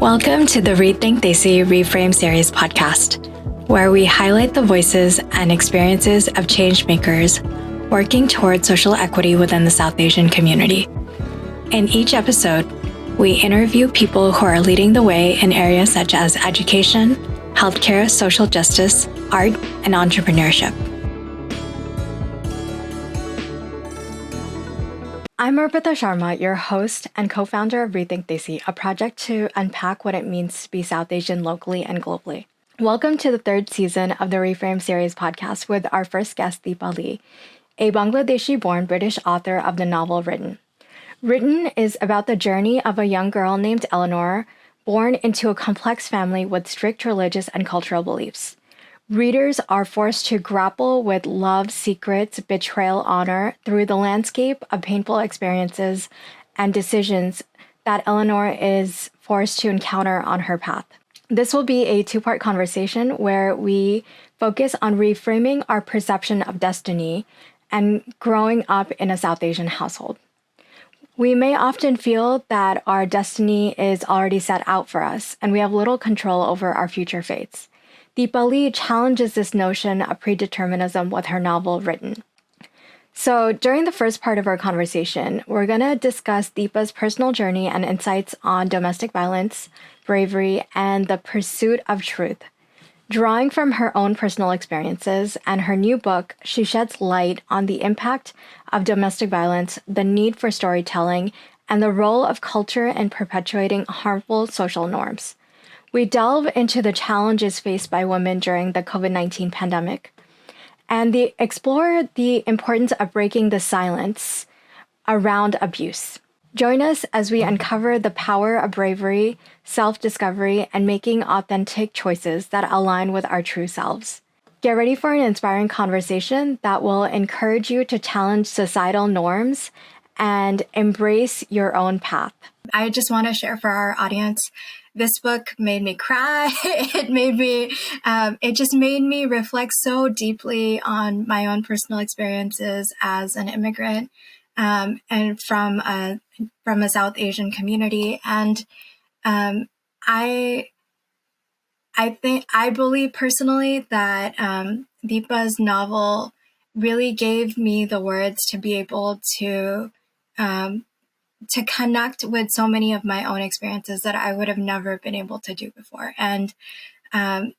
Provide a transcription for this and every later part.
Welcome to the Rethink Desi Reframe Series podcast, where we highlight the voices and experiences of change makers working towards social equity within the South Asian community. In each episode, we interview people who are leading the way in areas such as education, healthcare, social justice, art, and entrepreneurship. I'm Arpita Sharma, your host and co-founder of Rethink Desi, a project to unpack what it means to be South Asian locally and globally. Welcome to the third season of the Reframe Series podcast with our first guest, Dhipa Lee, a Bangladeshi-born British author of the novel Written. Written is about the journey of a young girl named Eleanor, born into a complex family with strict religious and cultural beliefs. Readers are forced to grapple with love, secrets, betrayal, honor through the landscape of painful experiences and decisions that Eleanor is forced to encounter on her path. This will be a two-part conversation where we focus on reframing our perception of destiny and growing up in a South Asian household. We may often feel that our destiny is already set out for us, and we have little control over our future fates. Dhipa Lee challenges this notion of predeterminism with her novel Written. So during the first part of our conversation, we're going to discuss Dhipa's personal journey and insights on domestic violence, bravery, and the pursuit of truth. Drawing from her own personal experiences and her new book, she sheds light on the impact of domestic violence, the need for storytelling, and the role of culture in perpetuating harmful social norms. We delve into the challenges faced by women during the COVID-19 pandemic and explore the importance of breaking the silence around abuse. Join us as we uncover the power of bravery, self-discovery, and making authentic choices that align with our true selves. Get ready for an inspiring conversation that will encourage you to challenge societal norms and embrace your own path. I just want to share for our audience, this book made me cry. It just made me reflect so deeply on my own personal experiences as an immigrant, and from a South Asian community. And I believe personally that Dhipa's novel really gave me the words to be able to connect with so many of my own experiences that I would have never been able to do before. And so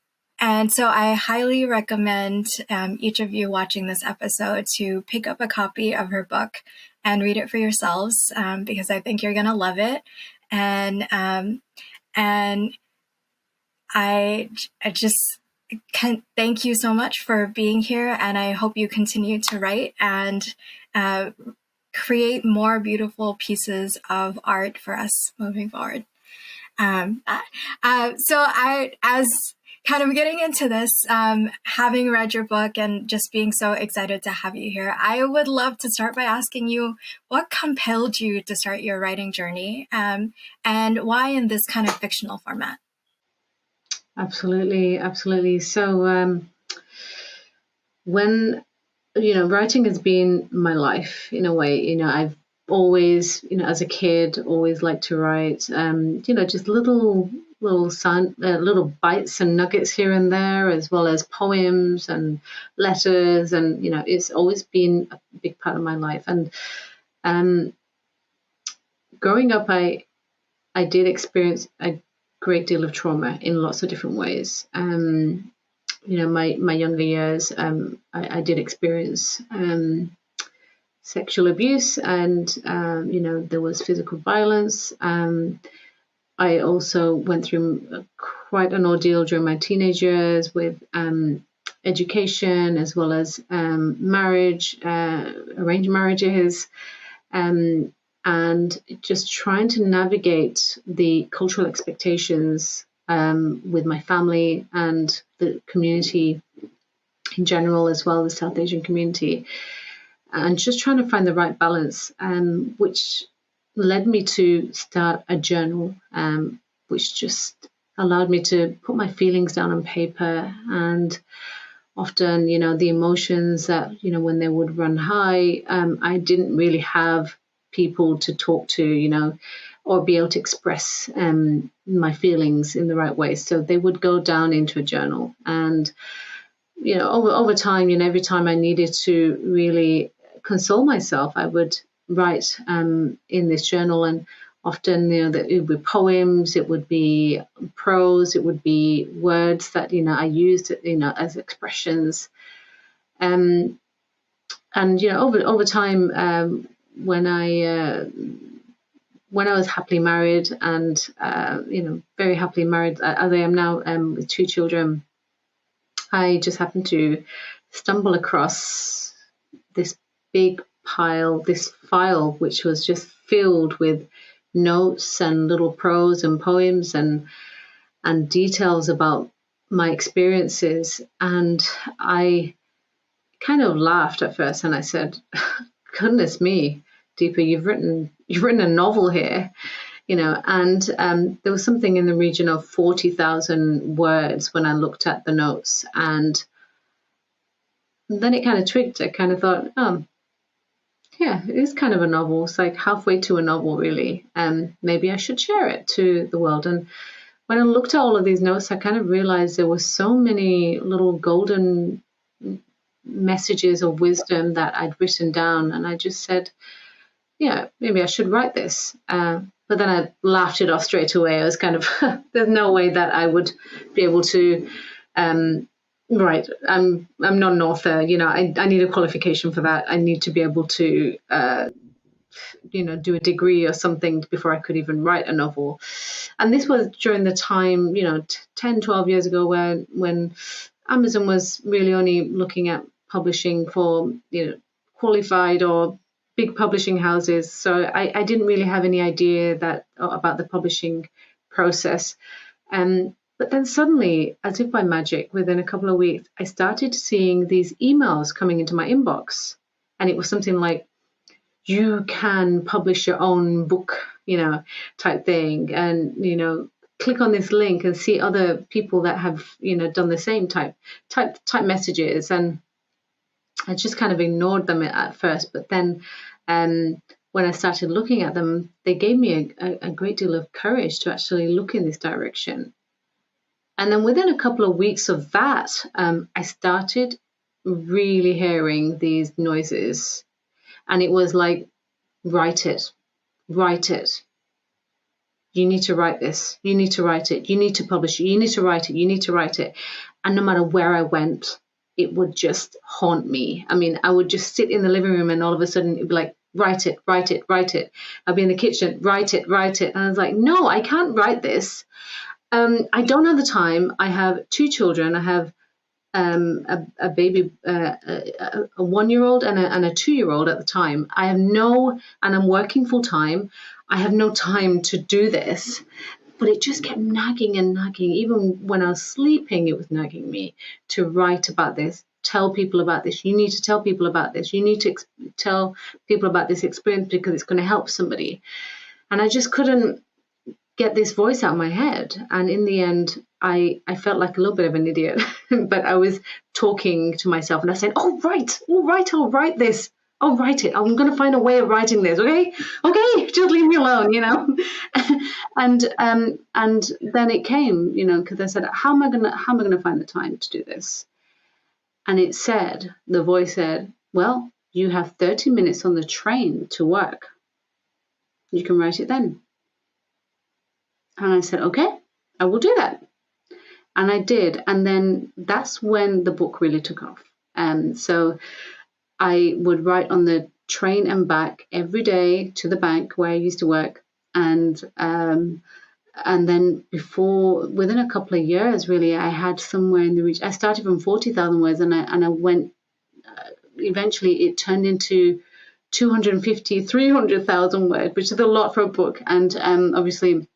I highly recommend each of you watching this episode to pick up a copy of her book and read it for yourselves, because I think you're going to love it. And I just thank you so much for being here, and I hope you continue to write and create more beautiful pieces of art for us moving forward. So as kind of getting into this, having read your book and just being so excited to have you here, I would love to start by asking you, what compelled you to start your writing journey, and why in this kind of fictional format? Absolutely. So when writing has been my life in a way. I've always, as a kid, always liked to write. Just little bites and nuggets here and there, as well as poems and letters, and it's always been a big part of my life. And growing up, I did experience a great deal of trauma in lots of different ways. My younger years, I did experience sexual abuse, and there was physical violence. I also went through quite an ordeal during my teenage years with education, as well as marriage, arranged marriages, and just trying to navigate the cultural expectations with my family and the community in general, as well as the South Asian community, and just trying to find the right balance, which led me to start a journal, which just allowed me to put my feelings down on paper. And often, the emotions that, when they would run high, I didn't really have people to talk to, or be able to express my feelings in the right way. So they would go down into a journal. And, over time, every time I needed to really console myself, I would write in this journal. And often, it would be poems, it would be prose, it would be words that, I used, as expressions. And, over time, when I was happily married and, very happily married, as I am now, with 2 children, I just happened to stumble across this big this file, which was just filled with notes and little prose and poems and details about my experiences. And I kind of laughed at first, and I said, goodness me, Dhipa, you've written a novel here, and there was something in the region of 40,000 words when I looked at the notes. And then it kind of twigged. I kind of thought, oh, yeah, it is kind of a novel. It's like halfway to a novel, really. Maybe I should share it to the world. And when I looked at all of these notes, I kind of realized there were so many little golden messages of wisdom that I'd written down. And I just said, yeah, maybe I should write this. But then I laughed it off straight away. I was kind of, there's no way that I would be able to write. I'm not an author. I need a qualification for that. I need to be able to, do a degree or something before I could even write a novel. And this was during the time, 10, 12 years ago when Amazon was really only looking at publishing for, qualified or big publishing houses. So I didn't really have any idea about the publishing process. But then suddenly, as if by magic, within a couple of weeks, I started seeing these emails coming into my inbox. And it was something like, you can publish your own book, type thing. And, click on this link and see other people that have, done the same type messages. And I just kind of ignored them at first. But then when I started looking at them, they gave me a great deal of courage to actually look in this direction. And then within a couple of weeks of that, I started really hearing these noises. And it was like, write it. You need to write this. You need to write it. You need to publish it. You need to write it. You need to write it. And no matter where I went, it would just haunt me. I mean, I would just sit in the living room and all of a sudden it'd be like, write it. I'd be in the kitchen, write it. And I was like, no, I can't write this. I don't have the time. I have 2 children. I have a baby, a 1-year-old and a 2-year-old at the time. And I'm working full time. I have no time to do this. But it just kept nagging. Even when I was sleeping, it was nagging me to write about this, tell people about this. You need to tell people about this. You need to tell people about this experience because it's going to help somebody. And I just couldn't get this voice out of my head. And in the end, I felt like a little bit of an idiot, but I was talking to myself and I said, all right, I'll write this. I'll write it. I'm going to find a way of writing this. Okay, just leave me alone, and then it came, because I said, how am I going to find the time to do this? And the voice said, well, you have 30 minutes on the train to work. You can write it then. And I said, okay, I will do that. And I did. And then that's when the book really took off. So I would write on the train and back every day to the bank where I used to work. And then within a couple of years, really, I had somewhere in the region. I started from 40,000 words and I went, eventually it turned into 250, 300,000 words, which is a lot for a book. And obviously,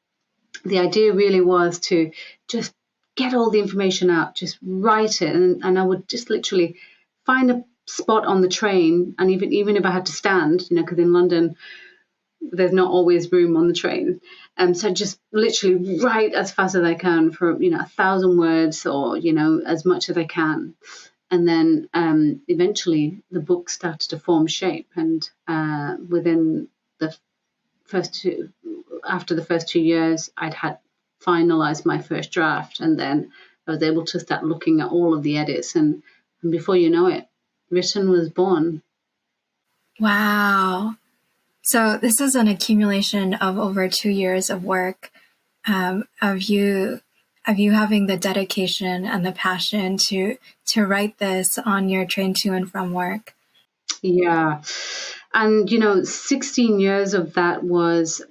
the idea really was to just get all the information out, just write it. And I would just literally find a spot on the train. And even if I had to stand, because in London, there's not always room on the train. So I just literally write as fast as I can for, 1,000 words or, as much as I can. And then eventually the book started to form shape. And within the after the first 2 years, I'd had finalized my first draft, and then I was able to start looking at all of the edits, and before you know it, Written was born. Wow. So this is an accumulation of over 2 years of work, of you having the dedication and the passion to write this on your train to and from work. Yeah. And, 16 years of that was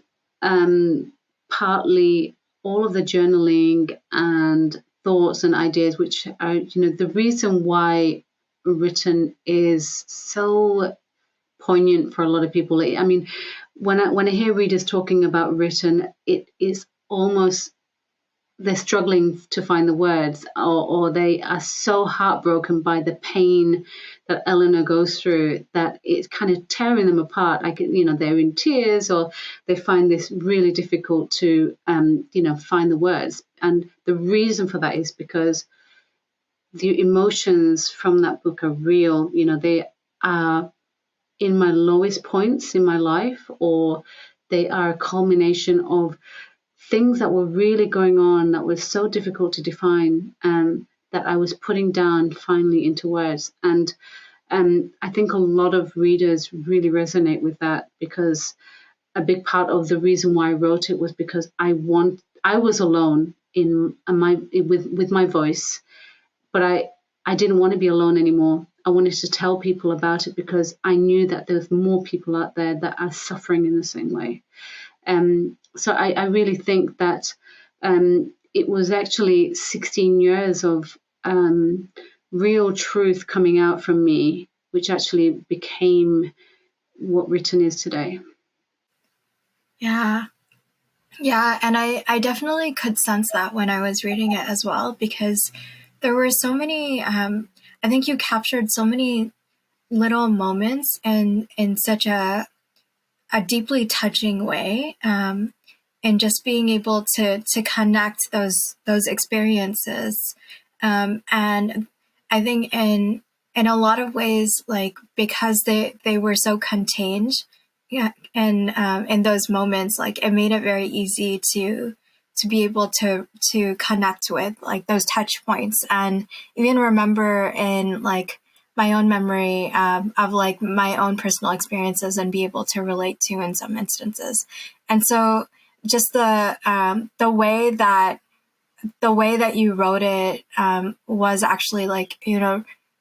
partly all of the journaling and thoughts and ideas, which are, the reason why Written is so poignant for a lot of people. I mean, when I hear readers talking about Written, it is almost they're struggling to find the words, or they are so heartbroken by the pain that Eleanor goes through that it's kind of tearing them apart. Like, they're in tears, or they find this really difficult to, find the words. And the reason for that is because the emotions from that book are real. They are in my lowest points in my life, or they are a culmination of things that were really going on that was so difficult to define, that I was putting down finally into words. And I think a lot of readers really resonate with that, because a big part of the reason why I wrote it was because I was alone with my voice, but I didn't want to be alone anymore. I wanted to tell people about it because I knew that there's more people out there that are suffering in the same way. So I really think that it was actually 16 years of real truth coming out from me, which actually became what Written is today. Yeah. Yeah, and I definitely could sense that when I was reading it as well, because there were so many, I think you captured so many little moments in such a deeply touching way, and just being able to connect those experiences, and I think in a lot of ways, like, because they were so contained, yeah, and in those moments, like, it made it very easy to be able to connect with, like, those touch points, and even remember in, like, my own memory, of, like, my own personal experiences, and be able to relate to in some instances. And so just the way that you wrote it, was actually, like,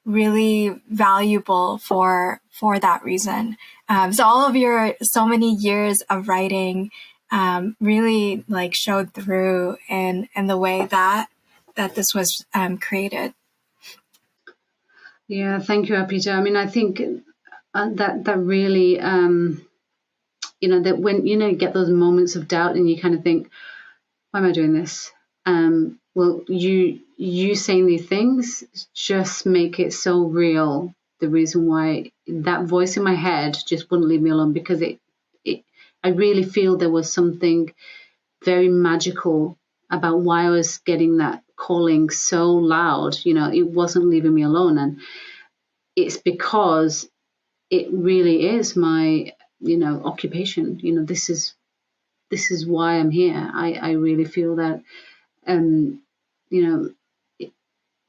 really valuable for that reason. So all of your so many years of writing, really, like, showed through in the way that this was created. Yeah, thank you, Apita. I mean, I think that really, that when you get those moments of doubt and you kind of think, why am I doing this? Well, you saying these things just make it so real. The reason why that voice in my head just wouldn't leave me alone, because I really feel there was something very magical about why I was getting that calling so loud. It wasn't leaving me alone, and it's because it really is my occupation. This is why I'm here. I really feel that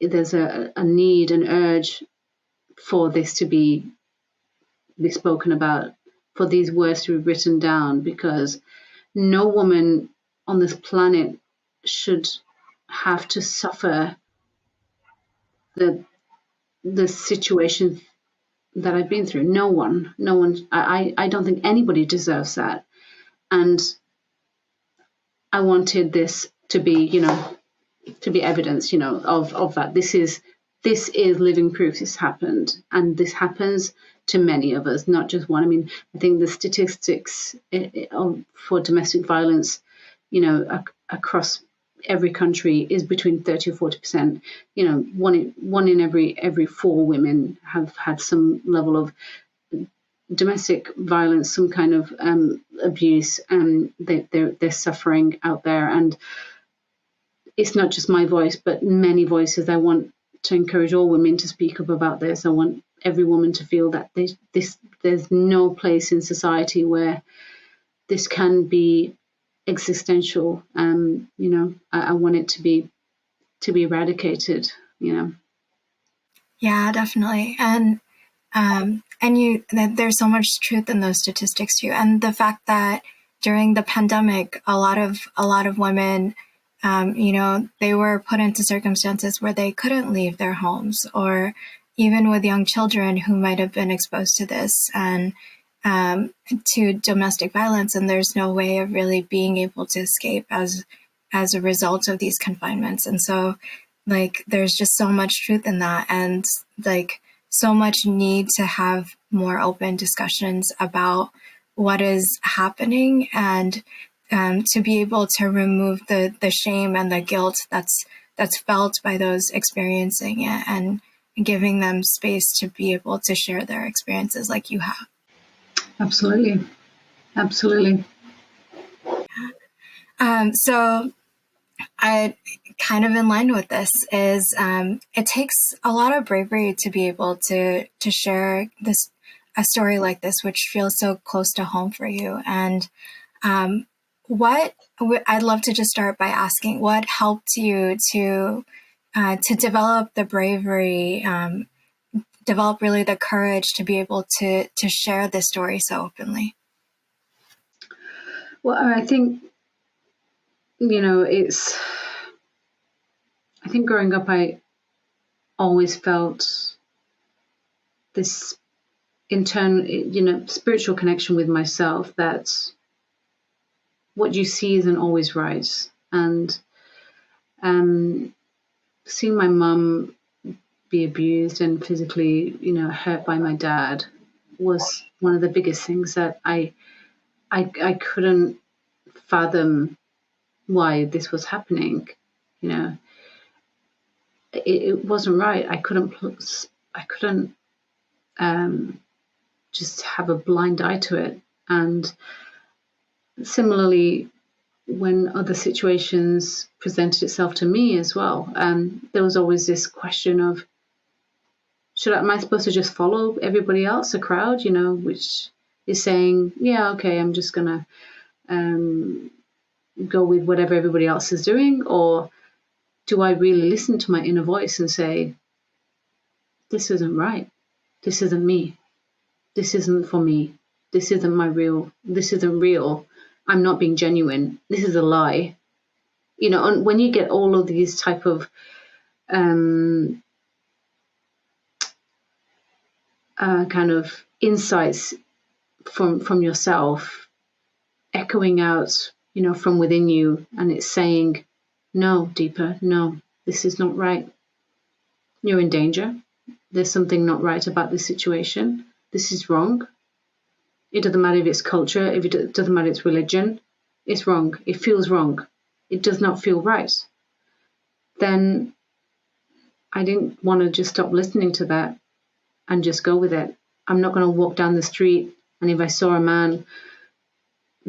there's a need, an urge for this to be spoken about, for these words to be written down, because no woman on this planet should have to suffer the situation that I've been through. No one. I don't think anybody deserves that. And I wanted this to be, evidence, of that. This is living proof. This happened, and this happens to many of us, not just one. I mean, I think the statistics for domestic violence, across every country is between 30 or 40%. One in every 4 women have had some level of domestic violence, some kind of abuse, and they're suffering out there. And it's not just my voice, but many voices. I want to encourage all women to speak up about this. I want every woman to feel that there's no place in society where this can be existential. I want it to be eradicated. Yeah, definitely. There's so much truth in those statistics too, and the fact that during the pandemic, a lot of women, they were put into circumstances where they couldn't leave their homes, or even with young children who might have been exposed to this and to domestic violence, and there's no way of really being able to escape as a result of these confinements. And so, like, there's just so much truth in that, and like so much need to have more open discussions about what is happening, and to be able to remove the shame and the guilt that's felt by those experiencing it, and giving them space to be able to share their experiences like you have. Absolutely. So I kind of in line with this is it takes a lot of bravery to be able to share a story like this, which feels so close to home for you. And I'd love to just start by asking what helped you to develop the bravery, develop really the courage to be able to share this story so openly. Well, I think, I think growing up, I always felt this internal, spiritual connection with myself, that what you see isn't always right. And seeing my mum be abused and physically, hurt by my dad was one of the biggest things that I couldn't fathom why this was happening. It wasn't right. I couldn't just have a blind eye to it. And similarly, when other situations presented itself to me as well, there was always this question of, am I supposed to just follow everybody else, the crowd, which is saying, yeah, okay, I'm just gonna go with whatever everybody else is doing? Or do I really listen to my inner voice and say, this isn't right, this isn't me, this isn't for me, this isn't real, I'm not being genuine, this is a lie. And when you get all of these type of kind of insights from yourself echoing out, from within you, and it's saying, no, Dhipa, no, this is not right. You're in danger. There's something not right about this situation. This is wrong. It doesn't matter if it's culture, if it doesn't matter if it's religion. It's wrong. It feels wrong. It does not feel right. Then I didn't want to just stop listening to that and just go with it. I'm not going to walk down the street, and if I saw a man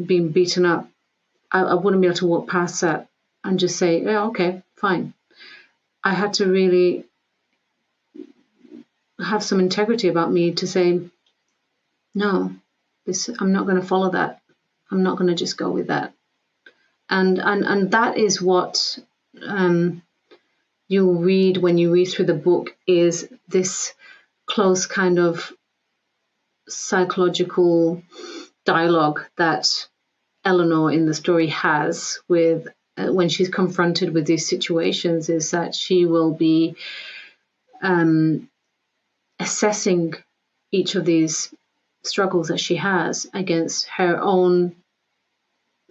being beaten up, I wouldn't be able to walk past that and just say, yeah, okay, fine. I had to really have some integrity about me to say, no, I'm not going to follow that. I'm not going to just go with that. And that is what you'll read when you read through the book, is this close kind of psychological dialogue that Eleanor in the story has with when she's confronted with these situations, is that she will be assessing each of these struggles that she has against her own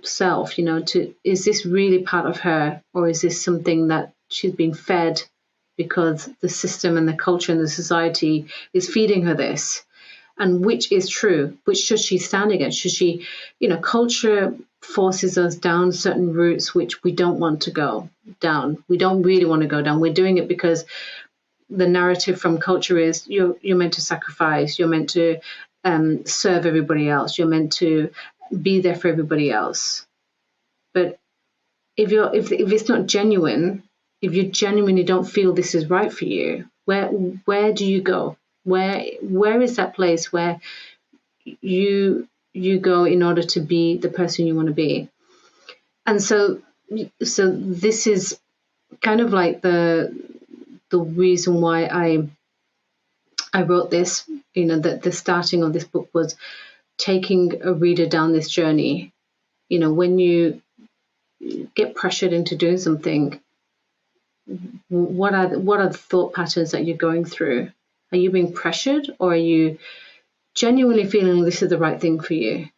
self, is this really part of her, or is this something that she's been fed because the system and the culture and the society is feeding her this? And which is true? Which should she stand against? Should she, culture forces us down certain routes which we don't want to go down. We don't really want to go down. We're doing it because the narrative from culture is you're meant to sacrifice. You're meant to serve everybody else. You're meant to be there for everybody else. But if it's not genuine, if you genuinely don't feel this is right for you, where do you go? Where is that place where you you go in order to be the person you want to be. And so this is kind of like the reason why I wrote this. You know, that the starting of this book was taking a reader down this journey. You know, when you get pressured into doing something, what are the thought patterns that you're going through? Are you being pressured, or are you genuinely feeling this is the right thing for you?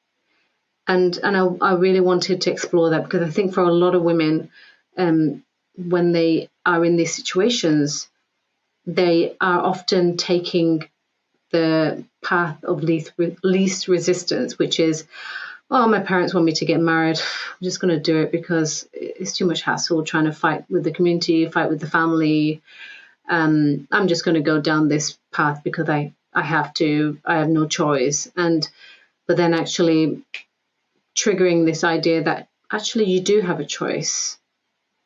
And I really wanted to explore that, because I think for a lot of women, when they are in these situations, they are often taking the path of least resistance, which is, oh, my parents want me to get married. I'm just going to do it because it's too much hassle trying to fight with the community, fight with the family. I'm just going to go down this path because I have to. I have no choice. But then actually triggering this idea that actually you do have a choice.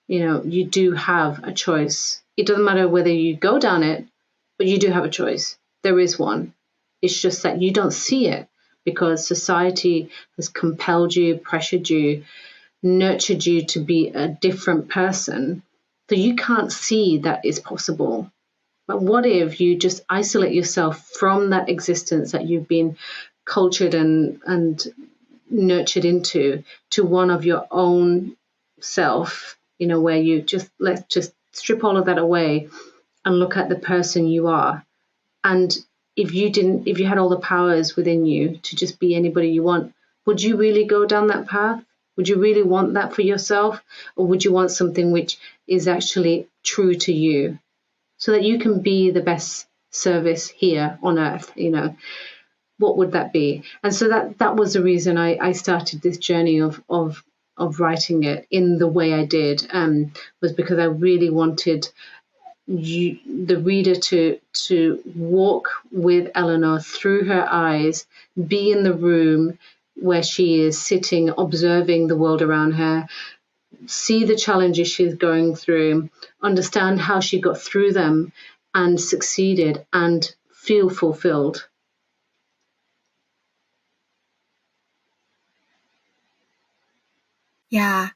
You know, you do have a choice. It doesn't matter whether you go down it, but you do have a choice. There is one. It's just that you don't see it because society has compelled you, pressured you, nurtured you to be a different person. So you can't see that it's possible. But what if you just isolate yourself from that existence that you've been cultured and nurtured into, to one of your own self, you know, where you let's just strip all of that away and look at the person you are. And if you had all the powers within you to just be anybody you want, would you really go down that path? Would you really want that for yourself? Or would you want something which is actually true to you, so that you can be the best service here on earth? You know, what would that be? And so that was the reason I started this journey of writing it in the way I did, was because I really wanted the reader to walk with Eleanor through her eyes, be in the room where she is sitting, observing the world around her, see the challenges she's going through, understand how she got through them and succeeded, and feel fulfilled. Yeah.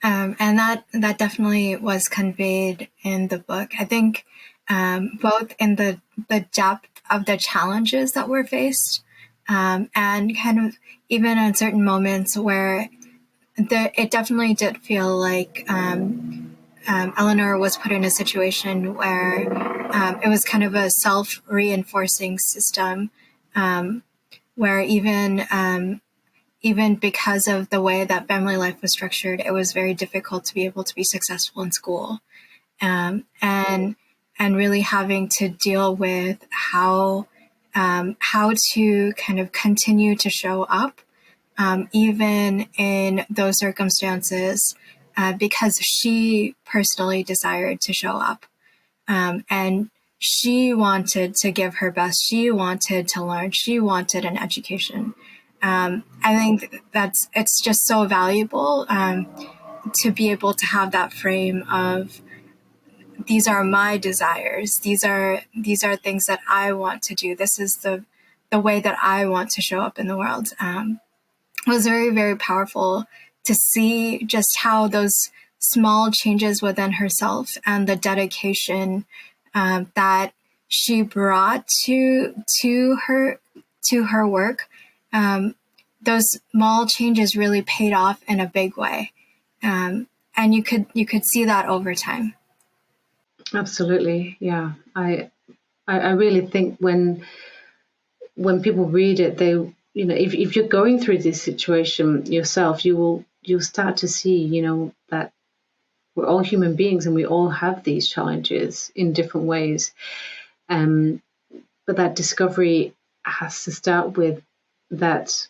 And that definitely was conveyed in the book. I think both in the depth of the challenges that were faced, and kind of even in certain moments where it definitely did feel like Eleanor was put in a situation where it was kind of a self-reinforcing system, where even because of the way that family life was structured, it was very difficult to be able to be successful in school, and really having to deal with how to kind of continue to show up, even in those circumstances, because she personally desired to show up, and she wanted to give her best. She wanted to learn. She wanted an education. I think it's just so valuable to be able to have that frame of, these are my desires. These are things that I want to do. This is the way that I want to show up in the world. It was very, very powerful to see just how those small changes within herself and the dedication that she brought to her work, those small changes really paid off in a big way, and you could see that over time. Absolutely, yeah. I really think when people read it, they, you know, if you're going through this situation yourself, you'll start to see, you know, that we're all human beings and we all have these challenges in different ways. But that discovery has to start with that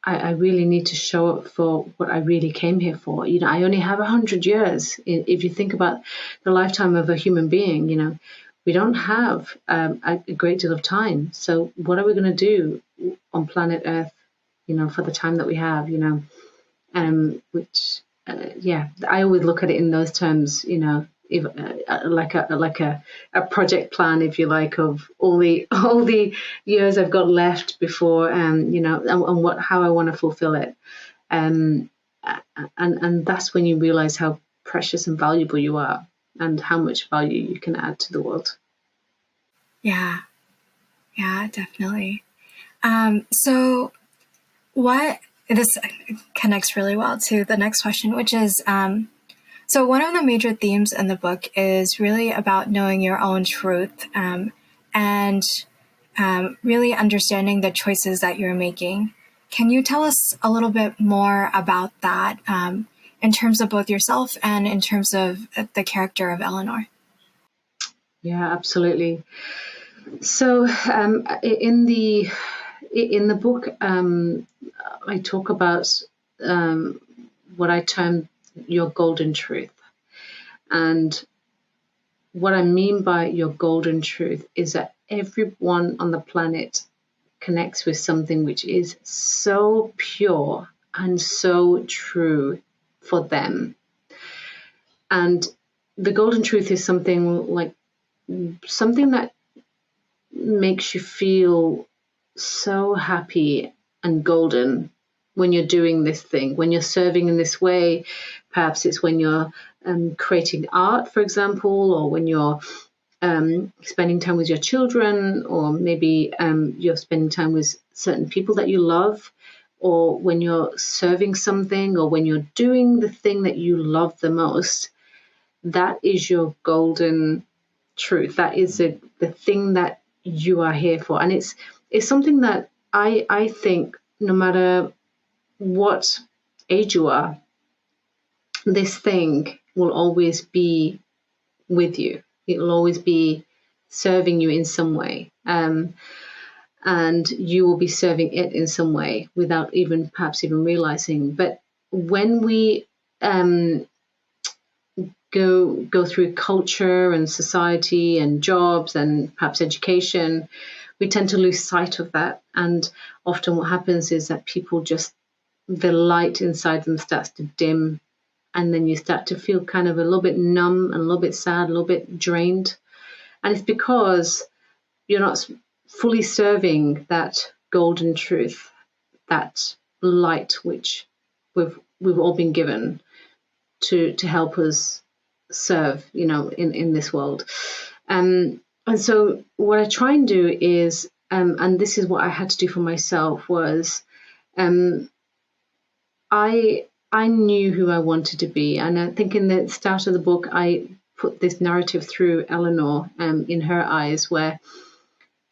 I really need to show up for what I really came here for. You know, I only have 100 years. If you think about the lifetime of a human being, you know, we don't have a great deal of time. So what are we going to do on planet Earth, you know, for the time that we have, you know, which, yeah, I always look at it in those terms, you know, if, like a project plan, if you like, of all the years I've got left before, you know, and how I want to fulfill it. And that's when you realize how precious and valuable you are, and how much value you can add to the world. Yeah, definitely. So this connects really well to the next question, which is, so one of the major themes in the book is really about knowing your own truth, and really understanding the choices that you're making. Can you tell us a little bit more about that, in terms of both yourself and in terms of the character of Eleanor? Yeah, absolutely. So in the book, I talk about what I term your golden truth. And what I mean by your golden truth is that everyone on the planet connects with something which is so pure and so true for them. And the golden truth is something that makes you feel so happy and golden when you're doing this thing, when you're serving in this way. Perhaps it's when you're creating art, for example, or when you're spending time with your children, or maybe you're spending time with certain people that you love, or when you're serving something, or when you're doing the thing that you love the most. That is your golden truth. That is the thing that you are here for. And it's something that I think no matter what age you are, this thing will always be with you. It will always be serving you in some way. And you will be serving it in some way without perhaps even realizing. But when we go through culture and society and jobs and perhaps education, we tend to lose sight of that. And often what happens is that the light inside them starts to dim, and then you start to feel kind of a little bit numb and a little bit sad, a little bit drained. And it's because you're not fully serving that golden truth, that light which we've all been given to help us serve, in this world. And so what I try and do is, and this is what I had to do for myself, was I knew who I wanted to be. And I think in the start of the book, I put this narrative through Eleanor in her eyes, where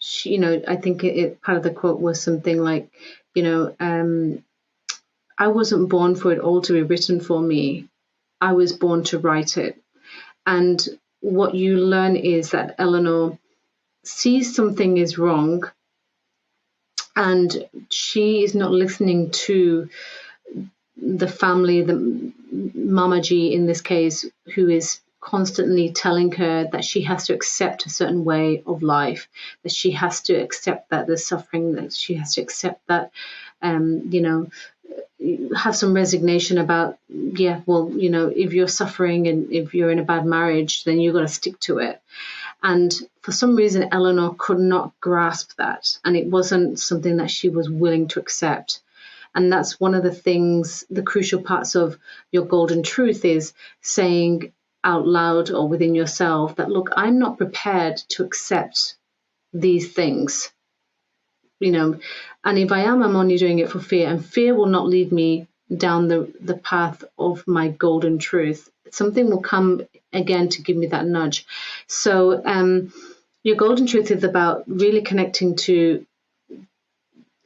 she, I think part of the quote was something like, I wasn't born for it all to be written for me. I was born to write it. And what you learn is that Eleanor sees something is wrong, and she is not listening to the family, the Mama G in this case, who is constantly telling her that she has to accept a certain way of life, that she has to accept that there's suffering, that she has to accept that, have some resignation about, if you're suffering and if you're in a bad marriage, then you've got to stick to it. And for some reason, Eleanor could not grasp that. And it wasn't something that she was willing to accept. And that's one of the things, the crucial parts of your golden truth, is saying out loud or within yourself that, look, I'm not prepared to accept these things. And if I am, I'm only doing it for fear, and fear will not lead me down the path of my golden truth. Something will come again to give me that nudge. So your golden truth is about really connecting to,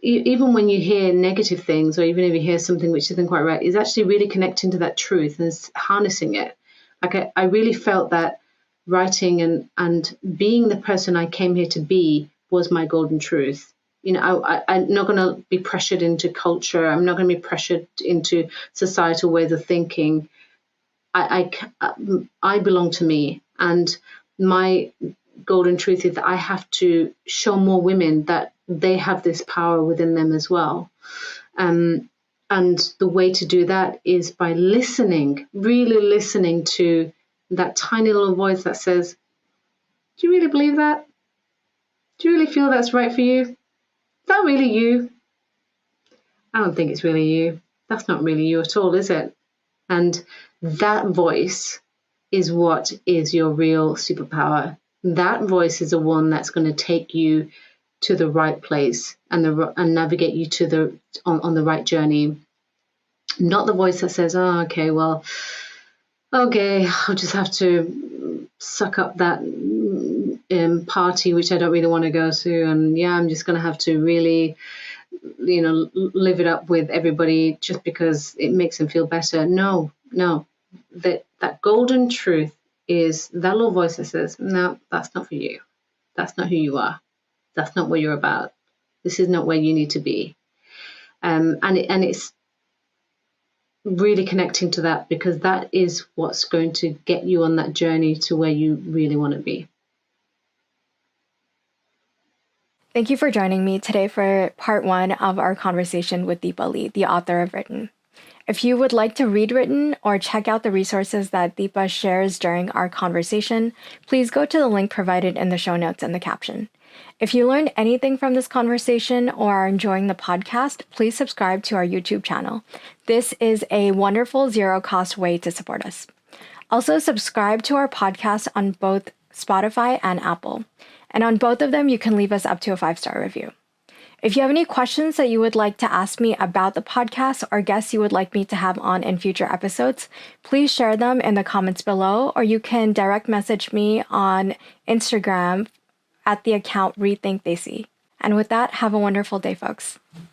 even when you hear negative things, or even if you hear something which isn't quite right, is actually really connecting to that truth and harnessing it. Like I really felt that writing and being the person I came here to be was my golden truth. I'm not going to be pressured into culture. I'm not going to be pressured into societal ways of thinking. I belong to me, and my golden truth is that I have to show more women that they have this power within them as well. And the way to do that is by listening, really listening to that tiny little voice that says, do you really believe that? Do you really feel that's right for you? Is that really you? I don't think it's really you. That's not really you at all, is it? And that voice is what is your real superpower. That voice is the one that's going to take you to the right place and navigate you to on the right journey. Not the voice that says, oh, okay, well, okay, I'll just have to suck up that party which I don't really want to go to, and yeah, I'm just going to have to really, live it up with everybody just because it makes them feel better. No, that golden truth is that little voice that says, no, that's not for you. That's not who you are. That's not what you're about. This is not where you need to be. And it's really connecting to that, because that is what's going to get you on that journey to where you really want to be. Thank you for joining me today for part 1 of our conversation with Dhipa Lee, the author of Written. If you would like to read Written or check out the resources that Dhipa shares during our conversation, please go to the link provided in the show notes and the caption. If you learned anything from this conversation or are enjoying the podcast, please subscribe to our YouTube channel. This is a wonderful zero-cost way to support us. Also, subscribe to our podcast on both Spotify and Apple. And on both of them, you can leave us up to a 5-star review. If you have any questions that you would like to ask me about the podcast or guests you would like me to have on in future episodes, please share them in the comments below, or you can direct message me on Instagram at the account Rethink They See. And with that, have a wonderful day, folks.